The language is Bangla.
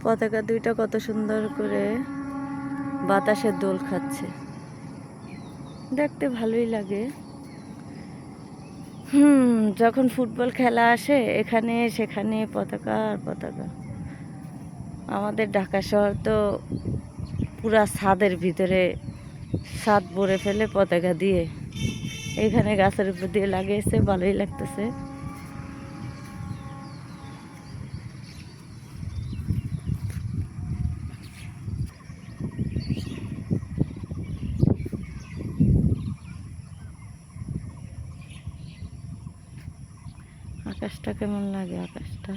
পতাকা দুইটা কত সুন্দর করে বাতাসের দোল খাচ্ছে, দেখতে ভালোই লাগে। যখন ফুটবল খেলা আসে এখানে সেখানে পতাকা আর পতাকা। আমাদের ঢাকা শহর তো পুরা ছাদের ভিতরে ছাদ ভরে ফেলে পতাকা দিয়ে, এখানে গাছের উপর দিয়ে লাগিয়েছে, ভালোই লাগতেছে। আকাশটা কেমন লাগে, আকাশটা